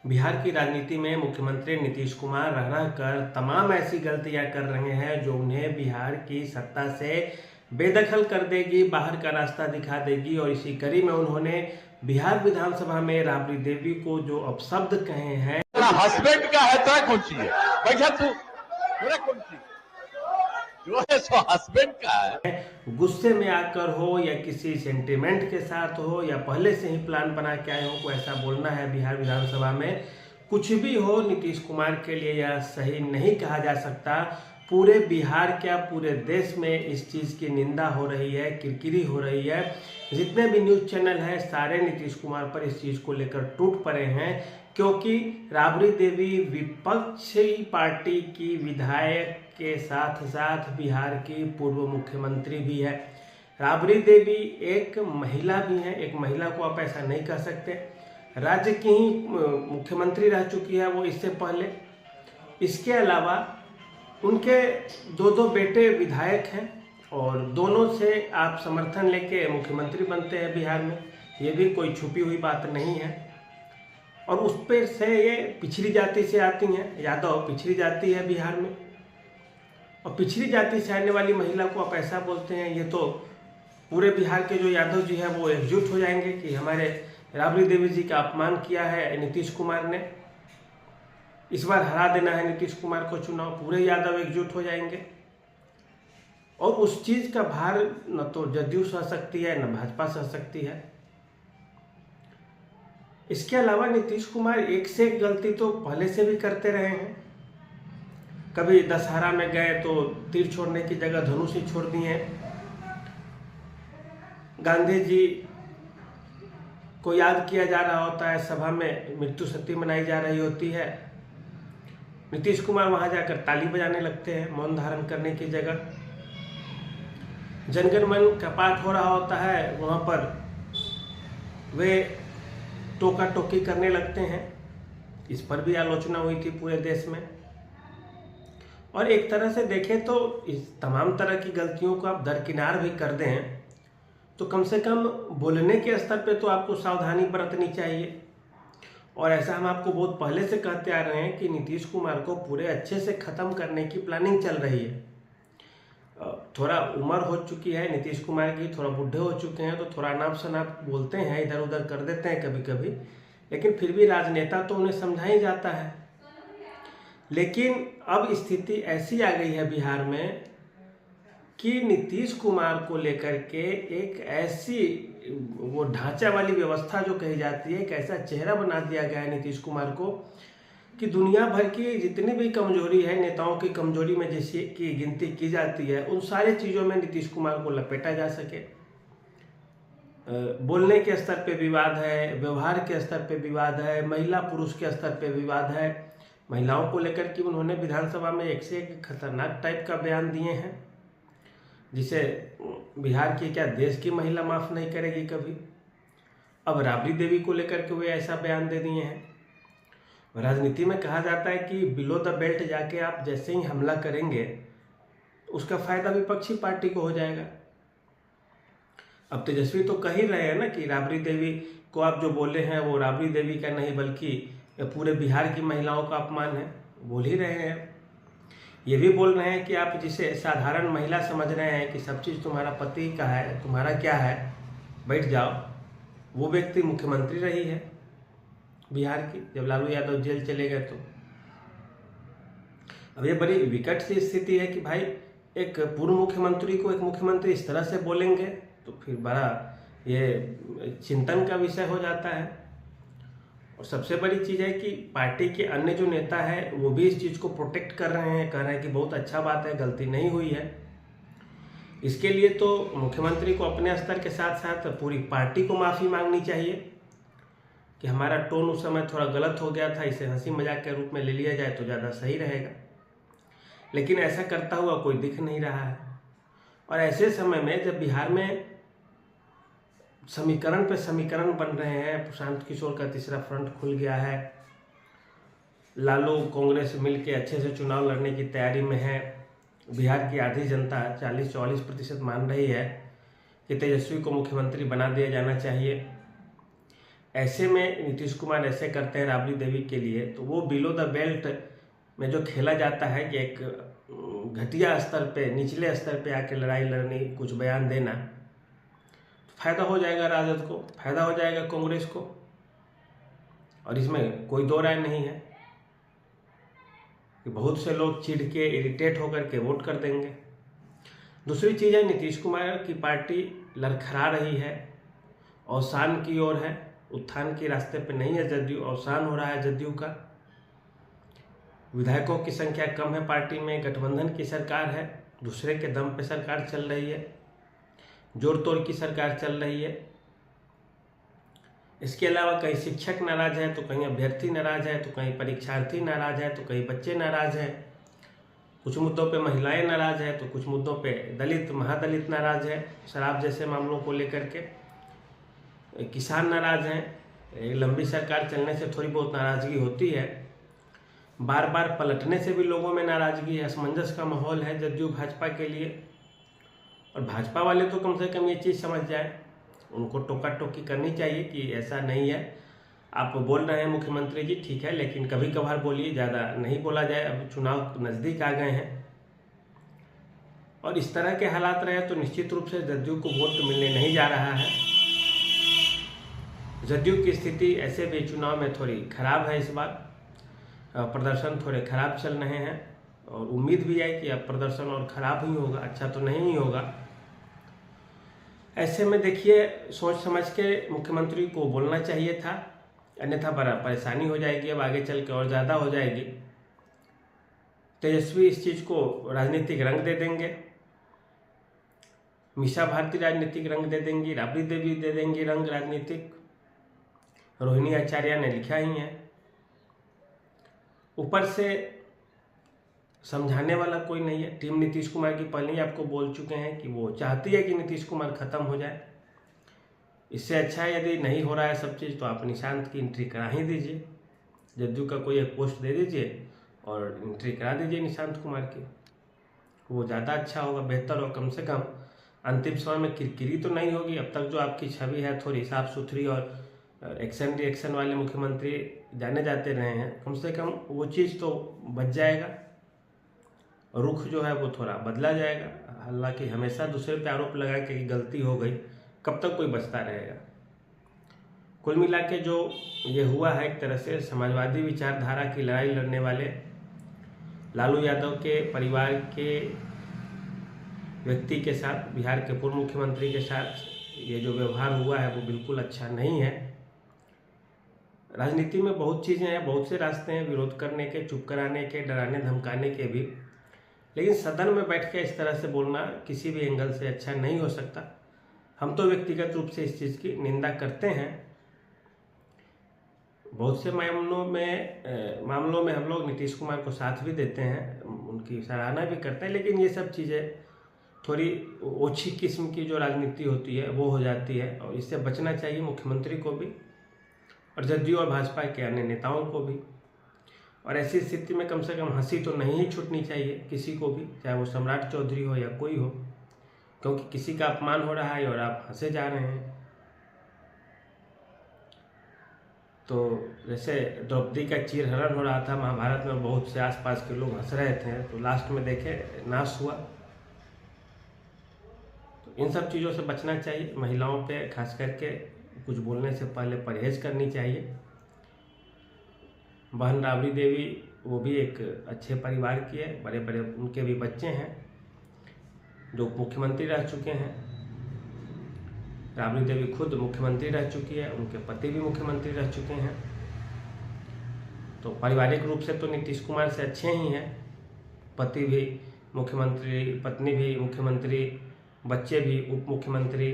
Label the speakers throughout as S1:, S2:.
S1: बिहार की राजनीति में मुख्यमंत्री नीतीश कुमार रह रह कर तमाम ऐसी गलतियां कर रहे हैं जो उन्हें बिहार की सत्ता से बेदखल कर देगी, बाहर का रास्ता दिखा देगी। और इसी कड़ी में उन्होंने बिहार विधानसभा में राबड़ी देवी को जो अपशब्द कहे हैं।
S2: हस्बैंड का है तो कौन सी है भैया तू कौन सी जो है सो हस्बैंड का है।
S1: गुस्से में आकर हो या किसी सेंटिमेंट के साथ हो या पहले से ही प्लान बना के आए हो को ऐसा बोलना है बिहार विधानसभा में, कुछ भी हो नीतीश कुमार के लिए यह सही नहीं कहा जा सकता। पूरे बिहार क्या पूरे देश में इस चीज़ की निंदा हो रही है, किरकिरी हो रही है। जितने भी न्यूज़ चैनल हैं सारे नीतीश कुमार पर इस चीज़ को लेकर टूट पड़े हैं, क्योंकि राबड़ी देवी विपक्षी पार्टी की विधायक के साथ साथ बिहार की पूर्व मुख्यमंत्री भी है। राबड़ी देवी एक महिला भी है, एक महिला को आप ऐसा नहीं कह सकते। राज्य की ही मुख्यमंत्री रह चुकी है वो इससे पहले। इसके अलावा उनके दो बेटे विधायक हैं और दोनों से आप समर्थन लेके मुख्यमंत्री बनते हैं बिहार में, ये भी कोई छुपी हुई बात नहीं है। और उस पर से ये पिछड़ी जाति से आती हैं, यादव पिछड़ी जाति है बिहार में, और पिछड़ी जाति से आने वाली महिला को आप ऐसा बोलते हैं, ये तो पूरे बिहार के जो यादव जी हैं वो एकजुट हो जाएंगे कि हमारे राबड़ी देवी जी का अपमान किया है नीतीश कुमार ने, इस बार हरा देना है नीतीश कुमार को चुनाव। पूरे यादव एकजुट हो जाएंगे और उस चीज़ का भार न तो जदयू सह सकती है न भाजपा सह सकती है। इसके अलावा नीतीश कुमार एक से एक गलती तो पहले से भी करते रहे हैं। कभी दशहरा में गए तो तीर छोड़ने की जगह धनुष ही छोड़ दिए। गांधी जी को याद किया जा रहा होता है, सभा में मृत्यु शती मनाई जा रही होती है, नीतीश कुमार वहां जाकर ताली बजाने लगते हैं मौन धारण करने की जगह। जनगण मन का पाठ हो रहा होता है, वहां पर वे टोका टोकी करने लगते हैं। इस पर भी आलोचना हुई थी पूरे देश में। और एक तरह से देखें तो इस तमाम तरह की गलतियों को आप दरकिनार भी कर दें तो कम से कम बोलने के स्तर पे तो आपको सावधानी बरतनी चाहिए। और ऐसा हम आपको बहुत पहले से कहते आ रहे हैं कि नीतीश कुमार को पूरे अच्छे से ख़त्म करने की प्लानिंग चल रही है। थोड़ा उम्र हो चुकी है नीतीश कुमार की, थोड़ा बूढ़े हो चुके हैं, तो थोड़ा अनाप शनाप बोलते हैं, इधर उधर कर देते हैं कभी कभी, लेकिन फिर भी राजनेता तो उन्हें समझा ही जाता है। लेकिन अब स्थिति ऐसी आ गई है बिहार में कि नीतीश कुमार को लेकर के एक ऐसी वो ढांचा वाली व्यवस्था जो कही जाती है, एक ऐसा चेहरा बना दिया गया है नीतीश कुमार को कि दुनिया भर की जितनी भी कमजोरी है, नेताओं की कमजोरी में जैसी की गिनती की जाती है, उन सारी चीज़ों में नीतीश कुमार को लपेटा जा सके। बोलने के स्तर पे विवाद है, व्यवहार के स्तर पे विवाद है, महिला पुरुष के स्तर पे विवाद है। महिलाओं को लेकर के उन्होंने विधानसभा में एक से एक खतरनाक टाइप का बयान दिए हैं, जिसे बिहार की क्या देश की महिला माफ़ नहीं करेगी कभी। अब राबड़ी देवी को लेकर के वे ऐसा बयान दे दिए हैं। राजनीति में कहा जाता है कि बिलो द बेल्ट जाके आप जैसे ही हमला करेंगे उसका फायदा विपक्षी पार्टी को हो जाएगा। अब तेजस्वी तो कह ही रहे हैं ना कि राबड़ी देवी को आप जो बोले हैं वो राबड़ी देवी का नहीं बल्कि पूरे बिहार की महिलाओं का अपमान है, बोल ही रहे हैं। ये भी बोल रहे हैं कि आप जिसे साधारण महिला समझ रहे हैं कि सब चीज़ तुम्हारा पति का है, तुम्हारा क्या है, बैठ जाओ, वो व्यक्ति मुख्यमंत्री रही है बिहार की जब लालू यादव जेल चले गए। तो अब ये बड़ी विकट सी स्थिति है कि भाई एक पूर्व मुख्यमंत्री को एक मुख्यमंत्री इस तरह से बोलेंगे तो फिर बड़ा ये चिंतन का विषय हो जाता है। और सबसे बड़ी चीज़ है कि पार्टी के अन्य जो नेता है वो भी इस चीज़ को प्रोटेक्ट कर रहे हैं, कह रहे हैं कि बहुत अच्छा बात है, गलती नहीं हुई है। इसके लिए तो मुख्यमंत्री को अपने स्तर के साथ साथ पूरी पार्टी को माफ़ी मांगनी चाहिए कि हमारा टोन उस समय थोड़ा गलत हो गया था, इसे हंसी मजाक के रूप में ले लिया जाए तो ज़्यादा सही रहेगा। लेकिन ऐसा करता हुआ कोई दिख नहीं रहा है। और ऐसे समय में जब बिहार में समीकरण पे समीकरण बन रहे हैं, प्रशांत किशोर का तीसरा फ्रंट खुल गया है, लालू कांग्रेस मिलके अच्छे से चुनाव लड़ने की तैयारी में है, बिहार की आधी जनता 40-44% मान रही है कि तेजस्वी को मुख्यमंत्री बना दिया जाना चाहिए, ऐसे में नीतीश कुमार ऐसे करते हैं राबड़ी देवी के लिए, तो वो बिलो द बेल्ट में जो खेला जाता है कि एक घटिया स्तर पे, निचले स्तर पे आके लड़ाई लड़नी, कुछ बयान देना, तो फायदा हो जाएगा राजद को, फायदा हो जाएगा कांग्रेस को, और इसमें कोई दो राय नहीं है कि बहुत से लोग चिढ़ के, इरिटेट होकर के वोट कर देंगे। दूसरी चीज़ है, नीतीश कुमार की पार्टी लड़खड़ा रही है, अवसान की ओर है, उत्थान के रास्ते पे नहीं है जदयू, अवसान हो रहा है जदयू का। विधायकों की संख्या कम है पार्टी में, गठबंधन की सरकार है, दूसरे के दम पे सरकार चल रही है, जोड़ तोड़ की सरकार चल रही है। इसके अलावा कहीं शिक्षक नाराज है, तो कहीं अभ्यर्थी नाराज है, तो कहीं परीक्षार्थी नाराज है, तो कहीं बच्चे नाराज हैं, कुछ मुद्दों पे महिलाएं नाराज है, तो कुछ मुद्दों पे दलित, महादलित नाराज है, शराब जैसे मामलों को लेकर के किसान नाराज हैं। लंबी सरकार चलने से थोड़ी बहुत नाराजगी होती है, बार बार पलटने से भी लोगों में नाराजगी है, असमंजस का माहौल है जदयू भाजपा के लिए। और भाजपा वाले तो कम से कम ये चीज़ समझ जाए, उनको टोका टोकी करनी चाहिए कि ऐसा नहीं है, आप बोल रहे हैं मुख्यमंत्री जी, ठीक है, लेकिन कभी कभार बोलिए, ज़्यादा नहीं बोला जाए, अब चुनाव नज़दीक आ गए हैं। और इस तरह के हालात रहे तो निश्चित रूप से जदयू को वोट मिलने नहीं जा रहा है। जदयू की स्थिति ऐसे भी चुनाव में थोड़ी खराब है, इस बार प्रदर्शन थोड़े खराब चल रहे हैं, और उम्मीद भी है कि अब प्रदर्शन और खराब ही होगा, अच्छा तो नहीं ही होगा। ऐसे में देखिए, सोच समझ के मुख्यमंत्री को बोलना चाहिए था, अन्यथा बड़ा परेशानी हो जाएगी, अब आगे चल के और ज़्यादा हो जाएगी। तेजस्वी इस चीज़ को राजनीतिक रंग दे देंगे, मीसा भारती राजनीतिक रंग दे देंगी, राबड़ी देवी दे देंगी रंग राजनीतिक, रोहिणी आचार्य ने लिखा ही है। ऊपर से समझाने वाला कोई नहीं है। टीम नीतीश कुमार की पहले ही आपको बोल चुके हैं कि वो चाहती है कि नीतीश कुमार खत्म हो जाए। इससे अच्छा है यदि नहीं हो रहा है सब चीज़, तो आप निशांत की एंट्री करा ही दीजिए, जदयू का कोई एक पोस्ट दे दीजिए और एंट्री करा दीजिए निशांत कुमार की, वो ज़्यादा अच्छा होगा, बेहतर होगा। कम से कम अंतिम समय में किरकिरी तो नहीं होगी। अब तक जो आपकी छवि है थोड़ी साफ सुथरी और एक्शन रिएक्शन वाले मुख्यमंत्री जाने जाते रहे हैं, कम से कम वो चीज़ तो बच जाएगा, रुख जो है वो थोड़ा बदला जाएगा। हालांकि हमेशा दूसरे पे आरोप लगा के कि गलती हो गई, कब तक कोई बचता रहेगा। कुल मिला के जो ये हुआ है, एक तरह से समाजवादी विचारधारा की लड़ाई लड़ने वाले लालू यादव के परिवार के व्यक्ति के साथ, बिहार के पूर्व मुख्यमंत्री के साथ ये जो व्यवहार हुआ है वो बिल्कुल अच्छा नहीं है। राजनीति में बहुत चीज़ें हैं, बहुत से रास्ते हैं विरोध करने के, चुप कराने के, डराने धमकाने के भी, लेकिन सदन में बैठ के इस तरह से बोलना किसी भी एंगल से अच्छा नहीं हो सकता। हम तो व्यक्तिगत रूप से इस चीज़ की निंदा करते हैं। बहुत से मामलों में हम लोग नीतीश कुमार को साथ भी देते हैं, उनकी सराहना भी करते हैं, लेकिन ये सब चीज़ें थोड़ी ओछी किस्म की जो राजनीति होती है वो हो जाती है, और इससे बचना चाहिए मुख्यमंत्री को भी और जदयू और भाजपा के अन्य नेताओं को भी। और ऐसी स्थिति में कम से कम हंसी तो नहीं ही छूटनी चाहिए किसी को भी, चाहे वो सम्राट चौधरी हो या कोई हो, क्योंकि किसी का अपमान हो रहा है और आप हंसे जा रहे हैं। तो जैसे द्रौपदी का चीरहरण हो रहा था महाभारत में, बहुत से आसपास के लोग हंस रहे थे, तो लास्ट में देखे नाश हुआ। तो इन सब चीज़ों से बचना चाहिए। महिलाओं पे खास करके कुछ बोलने से पहले परहेज करनी चाहिए। बहन राबड़ी देवी वो भी एक अच्छे परिवार की है, बड़े बड़े उनके भी बच्चे हैं जो मुख्यमंत्री रह चुके हैं। राबड़ी देवी खुद मुख्यमंत्री रह चुकी है, उनके पति भी मुख्यमंत्री रह चुके हैं, तो पारिवारिक रूप से तो नीतीश कुमार से अच्छे ही हैं। पति भी मुख्यमंत्री, पत्नी भी मुख्यमंत्री, बच्चे भी उप मुख्यमंत्री।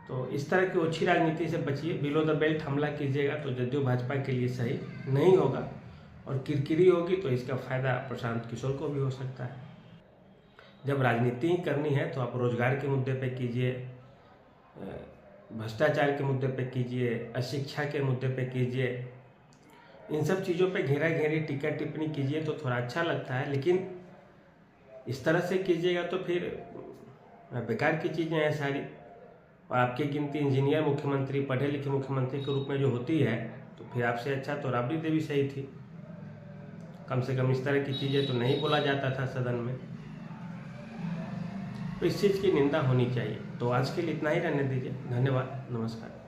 S1: तो इस तरह की ओछी राजनीति से बचिए। बिलो द बेल्ट हमला कीजिएगा तो जदयू भाजपा के लिए सही नहीं होगा, और किरकिरी होगी तो इसका फायदा प्रशांत किशोर को भी हो सकता है। जब राजनीति ही करनी है तो आप रोजगार के मुद्दे पे कीजिए, भ्रष्टाचार के मुद्दे पे कीजिए, अशिक्षा के मुद्दे पे कीजिए, इन सब चीज़ों पे घेरा घेरी टीका टिप्पणी कीजिए तो थोड़ा अच्छा लगता है। लेकिन इस तरह से कीजिएगा तो फिर बेकार की चीज़ें हैं सारी, और आपकी गिनती इंजीनियर मुख्यमंत्री, पढ़े लिखे मुख्यमंत्री के रूप में जो होती है, तो फिर आपसे अच्छा तो राबड़ी देवी सही थी। कम से कम इस तरह की चीज़ें तो नहीं बोला जाता था सदन में। तो इस चीज़ की निंदा होनी चाहिए। तो आज के लिए इतना ही रहने दीजिए। धन्यवाद, नमस्कार।